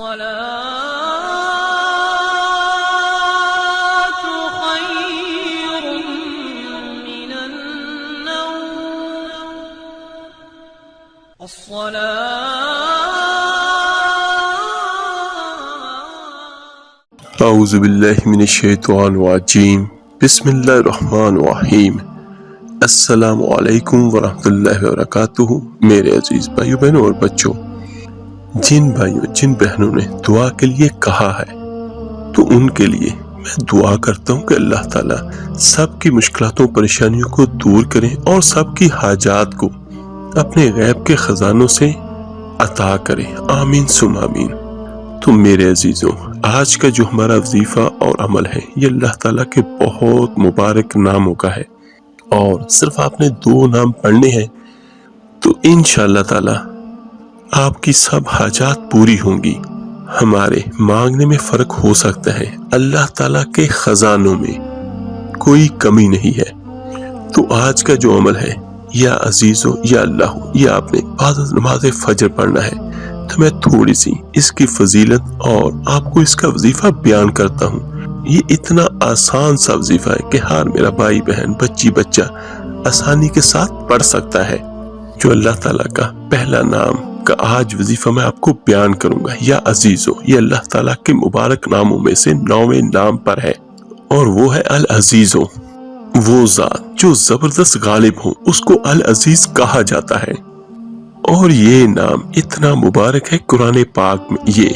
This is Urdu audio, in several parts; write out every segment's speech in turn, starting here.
الصلاة خير من النوم اعوذ باللہ من الشیطان الرجیم بسم اللہ الرحمن الرحیم السلام علیکم ورحمۃ اللہ وبرکاتہ۔ میرے عزیز بھائیو بہنوں اور بچوں، جن بھائیوں جن بہنوں نے دعا کے لیے کہا ہے تو ان کے لیے میں دعا کرتا ہوں کہ اللہ تعالیٰ سب کی مشکلاتوں پریشانیوں کو دور کریں اور سب کی حاجات کو اپنے غیب کے خزانوں سے عطا کریں، آمین ثم آمین۔ تو میرے عزیزوں، آج کا جو ہمارا وظیفہ اور عمل ہے یہ اللہ تعالیٰ کے بہت مبارک ناموں کا ہے، اور صرف آپ نے 2 نام پڑھنے ہیں تو انشاءاللہ تعالیٰ آپ کی سب حاجات پوری ہوں گی۔ ہمارے مانگنے میں فرق ہو سکتا ہے، اللہ تعالیٰ کے خزانوں میں کوئی کمی نہیں ہے۔ تو آج کا جو عمل ہے، یا عزیزو یا اللہ، یہ آپ نے بعد نماز فجر پڑھنا ہے۔ تو میں تھوڑی سی اس کی فضیلت اور آپ کو اس کا وظیفہ بیان کرتا ہوں۔ یہ اتنا آسان سا وظیفہ ہے کہ ہر میرا بھائی بہن بچی بچہ آسانی کے ساتھ پڑھ سکتا ہے۔ جو اللہ تعالیٰ کا پہلا نام کا آج وظیفہ میں آپ کو بیان کروں گا، یا عزیزو، یہ اللہ تعالیٰ کے مبارک ناموں میں سے 9ویں نام پر ہے، اور وہ ہے العزیزو۔ وہ ذات جو زبردست غالب ہو اس کو العزیز کہا جاتا ہے، اور یہ نام اتنا مبارک ہے قرآن پاک میں یہ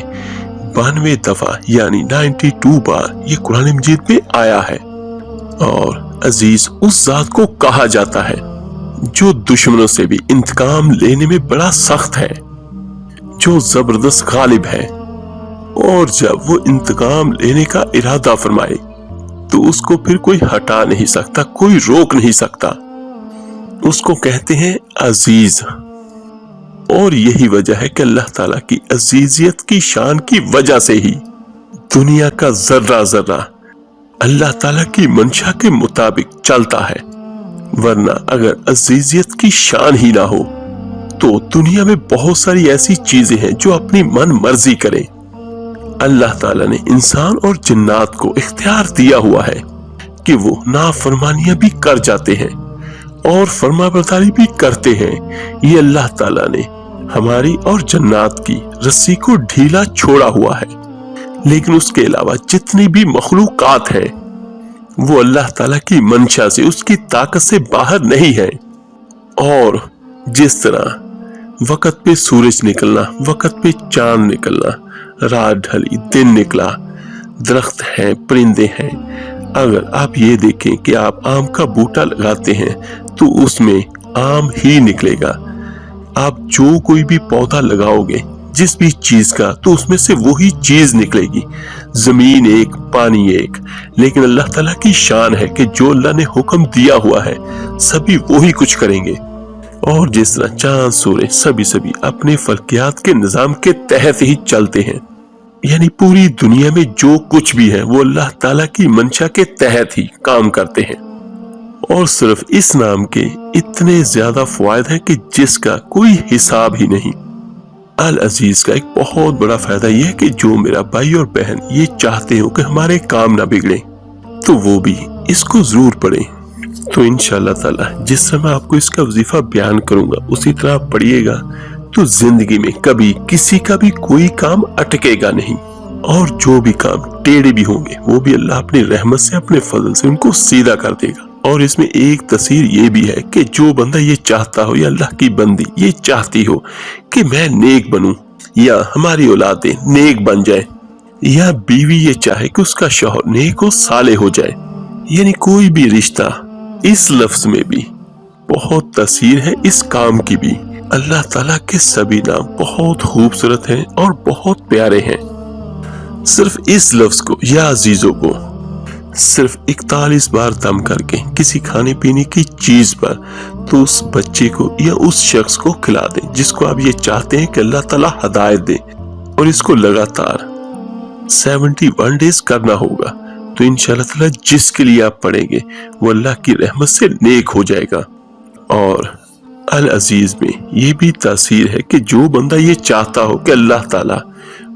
92 دفعہ یعنی 92 بار یہ قرآن مجید میں آیا ہے۔ اور عزیز اس ذات کو کہا جاتا ہے جو دشمنوں سے بھی انتقام لینے میں بڑا سخت ہے، جو زبردست غالب ہے، اور جب وہ انتقام لینے کا ارادہ فرمائے تو اس کو پھر کوئی ہٹا نہیں سکتا، کوئی روک نہیں سکتا۔ اس کو کہتے ہیں عزیز، اور یہی وجہ ہے کہ اللہ تعالیٰ کی عزیزیت کی شان کی وجہ سے ہی دنیا کا ذرہ ذرہ اللہ تعالیٰ کی منشا کے مطابق چلتا ہے، ورنہ اگر عزیزیت کی شان ہی نہ ہو تو دنیا میں بہت ساری ایسی چیزیں ہیں جو اپنی من مرضی کریں۔ اللہ تعالیٰ نے انسان اور جنات کو اختیار دیا ہوا ہے کہ وہ نافرمانیاں بھی کر جاتے ہیں اور فرما برداری بھی کرتے ہیں۔ یہ اللہ تعالیٰ نے ہماری اور جنات کی رسی کو ڈھیلا چھوڑا ہوا ہے، لیکن اس کے علاوہ جتنی بھی مخلوقات ہیں وہ اللہ تعالیٰ کی منشا سے، اس کی طاقت سے باہر نہیں ہے۔ اور جس طرح وقت پہ سورج نکلنا، وقت پہ چاند نکلنا، رات ڈھلی دن نکلا، درخت ہیں، پرندے ہیں۔ اگر آپ یہ دیکھیں کہ آپ آم کا بوٹا لگاتے ہیں تو اس میں آم ہی نکلے گا۔ آپ جو کوئی بھی پودا لگاؤ گے جس بھی چیز کا تو اس میں سے وہی چیز نکلے گی۔ زمین ایک، پانی ایک، لیکن اللہ تعالیٰ کی شان ہے کہ جو اللہ نے حکم دیا ہوا ہے سبھی وہی کچھ کریں گے۔ اور جس طرح چاند سورج سبھی اپنے فلکیات کے نظام کے تحت ہی چلتے ہیں، یعنی پوری دنیا میں جو کچھ بھی ہے وہ اللہ تعالیٰ کی منشا کے تحت ہی کام کرتے ہیں۔ اور صرف اس نام کے اتنے زیادہ فوائد ہیں کہ جس کا کوئی حساب ہی نہیں۔ العزیز کا ایک بہت بڑا فائدہ یہ ہے کہ جو میرا بھائی اور بہن یہ چاہتے ہو کہ ہمارے کام نہ بگڑیں تو وہ بھی اس کو ضرور پڑھیں۔ تو انشاءاللہ تعالیٰ جس طرح میں آپ کو اس کا وظیفہ بیان کروں گا اسی طرح آپ پڑھیے گا تو زندگی میں کبھی کسی کا بھی کوئی کام اٹکے گا نہیں، اور جو بھی کام ٹیڑے بھی ہوں گے وہ بھی اللہ اپنی رحمت سے، اپنے فضل سے ان کو سیدھا کر دے گا۔ اور اس میں ایک تصویر یہ بھی ہے کہ جو بندہ یہ چاہتا ہو، یا اللہ کی بندی یہ چاہتی ہو کہ میں نیک بنوں یا ہماری اولادیں نیک بن جائے، یا بیوی یہ چاہے کہ اس کا شوہر نیک و صالح ہو جائے، یعنی کوئی بھی رشتہ، اس لفظ میں بھی بہت تاثیر ہے اس کام کی بھی۔ اللہ تعالیٰ کے سبھی نام بہت خوبصورت ہیں اور بہت پیارے ہیں۔ صرف اس لفظ کو، یا عزیزوں کو، صرف 41 بار دم کر کے کسی کھانے پینے کی چیز پر تو اس بچے کو یا اس شخص کو کھلا دیں جس کو آپ یہ چاہتے ہیں کہ اللہ تعالیٰ ہدایت دے، اور اس کو لگاتار 71 ڈیز کرنا ہوگا۔ تو انشاءاللہ تعالیٰ جس کے لیے آپ پڑھیں گے وہ اللہ کی رحمت سے نیک ہو جائے گا۔ اور العزیز میں یہ بھی تاثیر ہے کہ جو بندہ یہ چاہتا ہو کہ اللہ تعالیٰ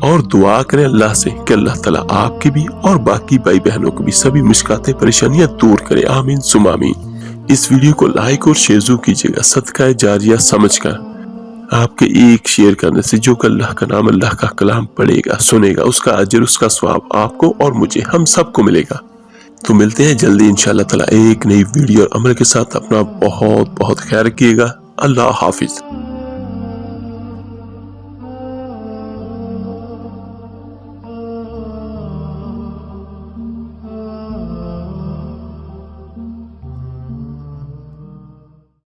اور دعا کریں اللہ سے کہ اللہ تعالیٰ آپ کی بھی اور باقی بھائی بہنوں کو بھی سبھی مشکلات پریشانیاں دور کرے، آمین ثم آمین۔ اس ویڈیو کو لائک اور شیئر ضرور کیجیے گا، صدقہ جاریہ سمجھ کر۔ آپ کے ایک شیئر کرنے سے جو کہ اللہ کا نام، اللہ کا کلام پڑھے گا، سنے گا، اس کا اجر، اس کا ثواب آپ کو اور مجھے، ہم سب کو ملے گا۔ تو ملتے ہیں جلدی انشاءاللہ تعالیٰ ایک نئی ویڈیو اور عمل کے ساتھ۔ اپنا بہت بہت خیال رکھیے گا۔ اللہ حافظ۔